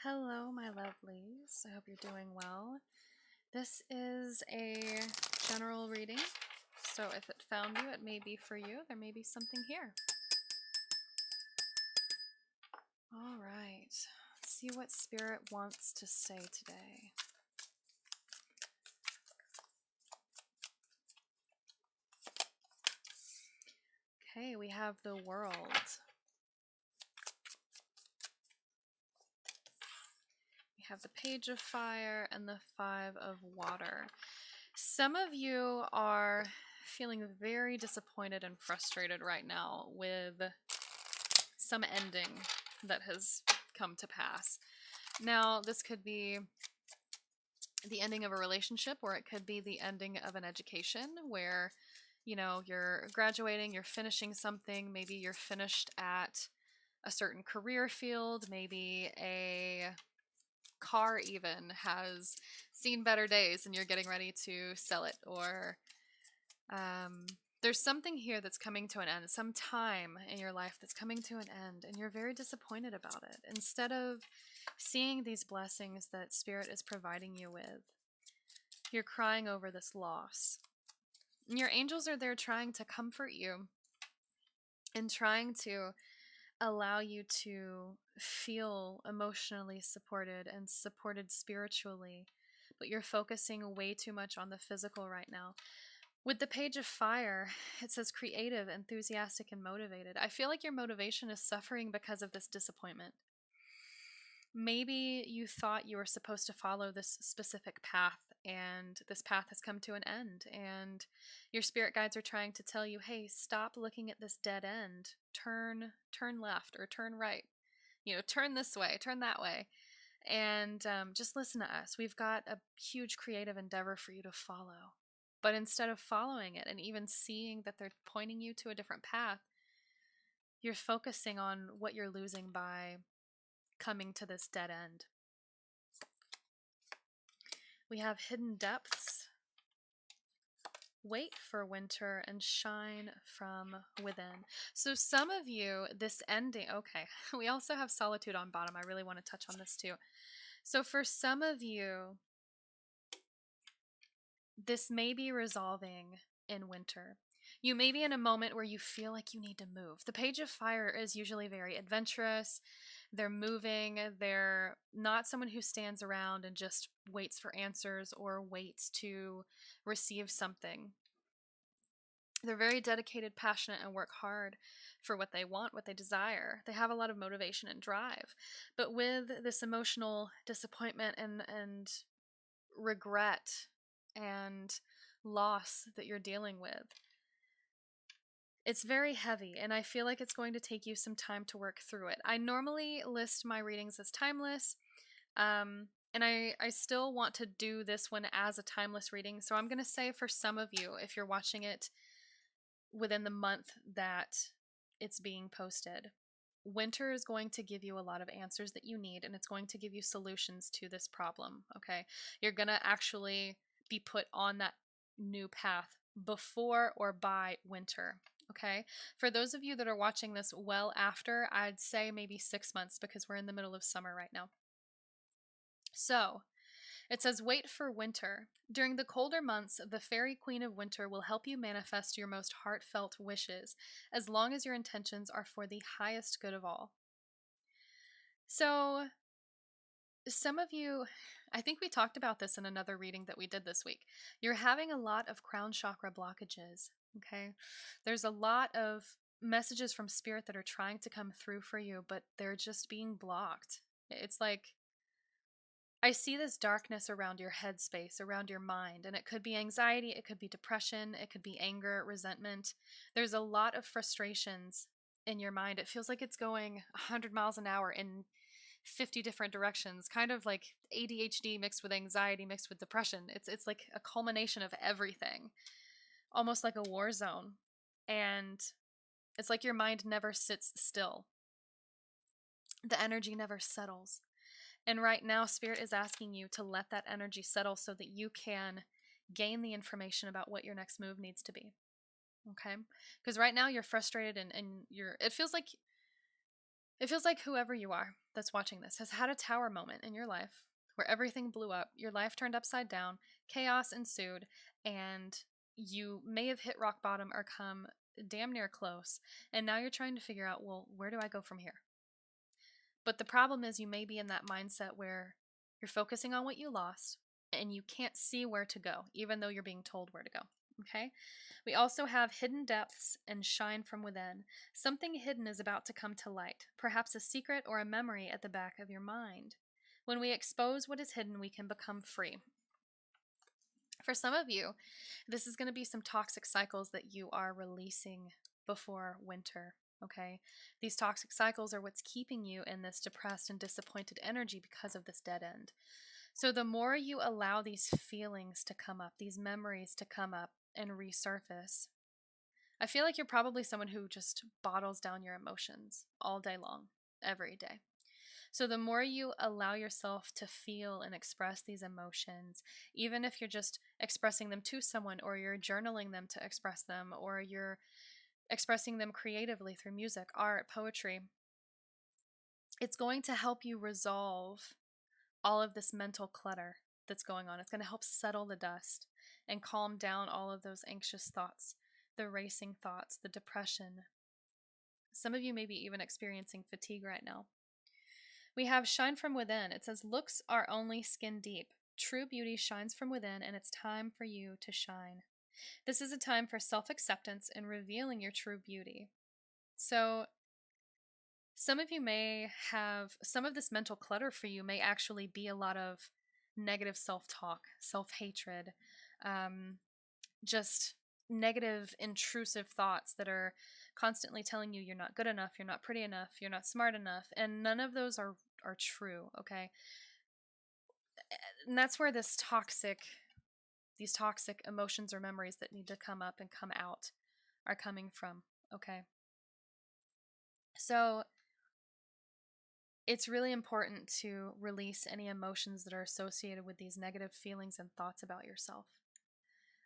Hello, my lovelies. I hope you're doing well. This is a general reading, so if it found you, it may be for you. There may be something here. All right, let's see what Spirit wants to say today. Okay, we have the World. We have the Page of Fire and the Five of Water. Some of you are feeling very disappointed and frustrated right now with some ending that has come to pass. Now, this could be the ending of a relationship, or it could be the ending of an education where, you're graduating, you're finishing something, maybe you're finished at a certain career field, maybe a car even has seen better days and you're getting ready to sell it, or there's something here that's coming to an end, some time in your life that's coming to an end, and you're very disappointed about it. Instead of seeing these blessings that Spirit is providing you with, you're crying over this loss. And your angels are there trying to comfort you and trying to allow you to feel emotionally supported and supported spiritually, but you're focusing way too much on the physical right now. With the Page of Fire, it says creative, enthusiastic, and motivated. I feel like your motivation is suffering because of this disappointment. Maybe you thought you were supposed to follow this specific path, and this path has come to an end, and your spirit guides are trying to tell you, hey, stop looking at this dead end. Turn left or turn right. Turn this way, turn that way. And just listen to us. We've got a huge creative endeavor for you to follow. But instead of following it and even seeing that they're pointing you to a different path, you're focusing on what you're losing by coming to this dead end. We have hidden depths, wait for winter, and shine from within. So some of you, this ending, okay, we also have solitude on bottom. I really want to touch on this too. So for some of you, this may be resolving in winter. You may be in a moment where you feel like you need to move. The Page of Fire is usually very adventurous. They're moving. They're not someone who stands around and just waits for answers or waits to receive something. They're very dedicated, passionate, and work hard for what they want, what they desire. They have a lot of motivation and drive. But with this emotional disappointment and regret and loss that you're dealing with, it's very heavy, and I feel like it's going to take you some time to work through it. I normally list my readings as timeless, and I still want to do this one as a timeless reading. So I'm going to say for some of you, if you're watching it within the month that it's being posted, winter is going to give you a lot of answers that you need, and it's going to give you solutions to this problem, okay? You're going to actually be put on that new path before or by winter, okay? For those of you that are watching this well after, I'd say maybe 6 months, because we're in the middle of summer right now. So, it says, wait for winter. During the colder months, the fairy queen of winter will help you manifest your most heartfelt wishes, as long as your intentions are for the highest good of all. So, some of you, I think we talked about this in another reading that we did this week. You're having a lot of crown chakra blockages, okay? There's a lot of messages from spirit that are trying to come through for you, but they're just being blocked. It's like, I see this darkness around your headspace, around your mind, and it could be anxiety, it could be depression, it could be anger, resentment. There's a lot of frustrations in your mind. It feels like it's going 100 miles an hour in 50 different directions, kind of like ADHD mixed with anxiety mixed with depression. It's like a culmination of everything, almost like a war zone. And it's like your mind never sits still. The energy never settles. And right now, Spirit is asking you to let that energy settle so that you can gain the information about what your next move needs to be. Okay? Because right now you're frustrated and it feels like It feels like whoever you are that's watching this has had a tower moment in your life where everything blew up, your life turned upside down, chaos ensued, and you may have hit rock bottom or come damn near close. And now you're trying to figure out, well, where do I go from here? But the problem is, you may be in that mindset where you're focusing on what you lost and you can't see where to go, even though you're being told where to go. Okay? We also have hidden depths and shine from within. Something hidden is about to come to light, perhaps a secret or a memory at the back of your mind. When we expose what is hidden, we can become free. For some of you, this is going to be some toxic cycles that you are releasing before winter. Okay? These toxic cycles are what's keeping you in this depressed and disappointed energy because of this dead end. So the more you allow these feelings to come up, these memories to come up and resurface, I feel like you're probably someone who just bottles down your emotions all day long, every day. So the more you allow yourself to feel and express these emotions, even if you're just expressing them to someone, or you're journaling them to express them, or you're expressing them creatively through music, art, poetry, it's going to help you resolve all of this mental clutter that's going on. It's going to help settle the dust and calm down all of those anxious thoughts, the racing thoughts, the depression. Some of you may be even experiencing fatigue right now. We have shine from within. It says, looks are only skin deep. True beauty shines from within, and it's time for you to shine. This is a time for self-acceptance and revealing your true beauty. So some of you may have, some of this mental clutter for you may actually be a lot of negative self-talk, self-hatred, just negative, intrusive thoughts that are constantly telling you you're not good enough, you're not pretty enough, you're not smart enough, and none of those are true, okay? And that's where these toxic emotions or memories that need to come up and come out are coming from, okay? So it's really important to release any emotions that are associated with these negative feelings and thoughts about yourself.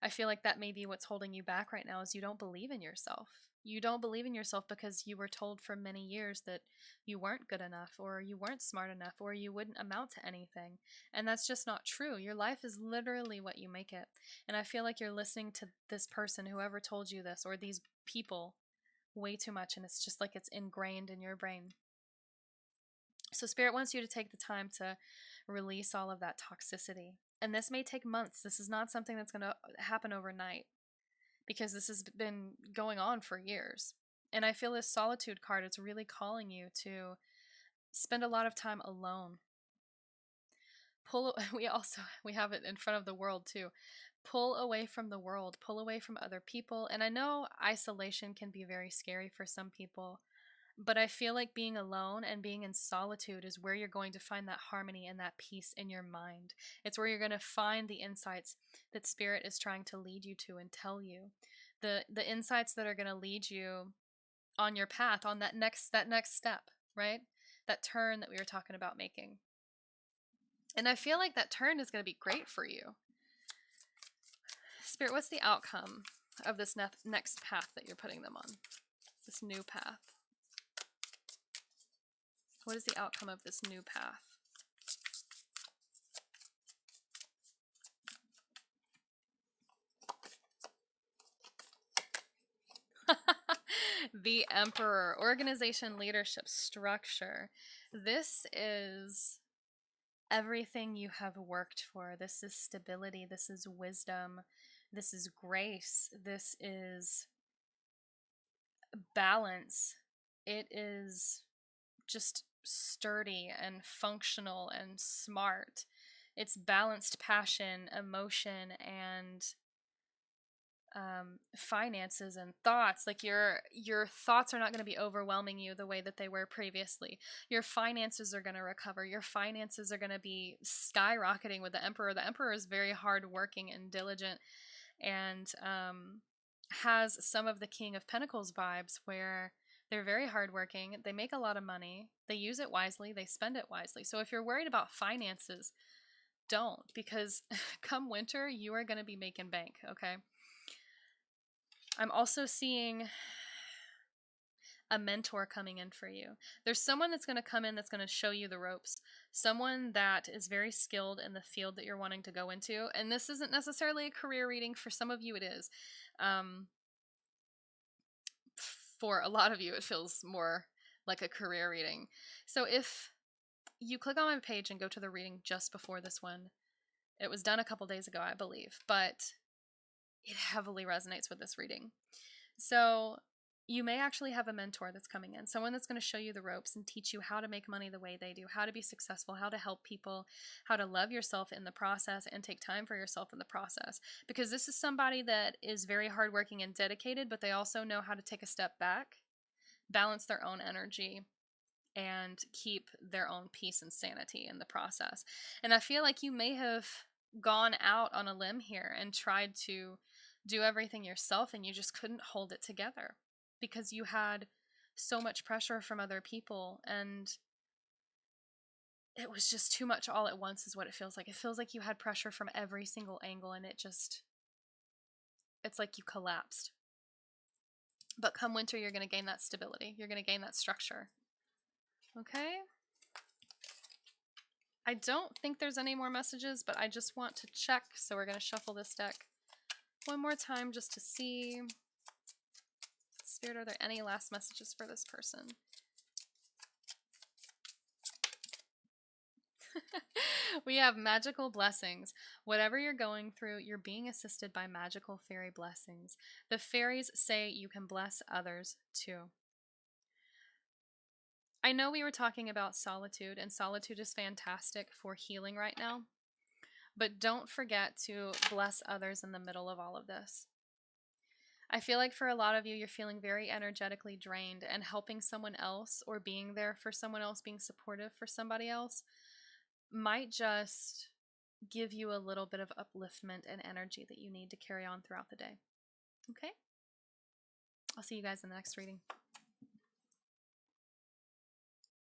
I feel like that may be what's holding you back right now, is you don't believe in yourself. You don't believe in yourself because you were told for many years that you weren't good enough, or you weren't smart enough, or you wouldn't amount to anything. And that's just not true. Your life is literally what you make it. And I feel like you're listening to this person, whoever told you this, or these people, way too much, and it's just like it's ingrained in your brain. So Spirit wants you to take the time to release all of that toxicity. And this may take months. This is not something that's going to happen overnight, because this has been going on for years. And I feel this solitude card, it's really calling you to spend a lot of time alone. We have it in front of the world too. Pull away from the world, pull away from other people. And I know isolation can be very scary for some people, but I feel like being alone and being in solitude is where you're going to find that harmony and that peace in your mind. It's where you're going to find the insights that Spirit is trying to lead you to and tell you. The insights that are going to lead you on your path, on that next step, right? That turn that we were talking about making. And I feel like that turn is going to be great for you. Spirit, what's the outcome of this next path that you're putting them on? This new path. What is the outcome of this new path? The Emperor, organization, leadership, structure. This is everything you have worked for. This is stability. This is wisdom. This is grace. This is balance. It is just sturdy and functional and smart. It's balanced passion, emotion, and finances and thoughts. Like your thoughts are not going to be overwhelming you the way that they were previously. Your finances are going to recover. Your finances are going to be skyrocketing with the Emperor. The Emperor is very hardworking and diligent, and has some of the King of Pentacles vibes, where they're very hardworking. They make a lot of money. They use it wisely. They spend it wisely. So if you're worried about finances, don't, because come winter, you are going to be making bank, okay? I'm also seeing a mentor coming in for you. There's someone that's going to come in that's going to show you the ropes. Someone that is very skilled in the field that you're wanting to go into. And this isn't necessarily a career reading. For some of you, it is. For a lot of you, it feels more like a career reading. So if you click on my page and go to the reading just before this one, it was done a couple days ago, I believe, but it heavily resonates with this reading. So you may actually have a mentor that's coming in, someone that's going to show you the ropes and teach you how to make money the way they do, how to be successful, how to help people, how to love yourself in the process and take time for yourself in the process. Because this is somebody that is very hardworking and dedicated, but they also know how to take a step back, balance their own energy, and keep their own peace and sanity in the process. And I feel like you may have gone out on a limb here and tried to do everything yourself, and you just couldn't hold it together because you had so much pressure from other people, and it was just too much all at once is what it feels like. It feels like you had pressure from every single angle, and it's like you collapsed. But come winter, you're going to gain that stability. You're going to gain that structure. Okay? I don't think there's any more messages, but I just want to check, so we're going to shuffle this deck one more time just to see. Spirit, are there any last messages for this person? We have magical blessings. Whatever you're going through, you're being assisted by magical fairy blessings. The fairies say you can bless others too. I know we were talking about solitude, and solitude is fantastic for healing right now, but don't forget to bless others in the middle of all of this. I feel like for a lot of you, you're feeling very energetically drained, and helping someone else or being there for someone else, being supportive for somebody else, might just give you a little bit of upliftment and energy that you need to carry on throughout the day. Okay? I'll see you guys in the next reading.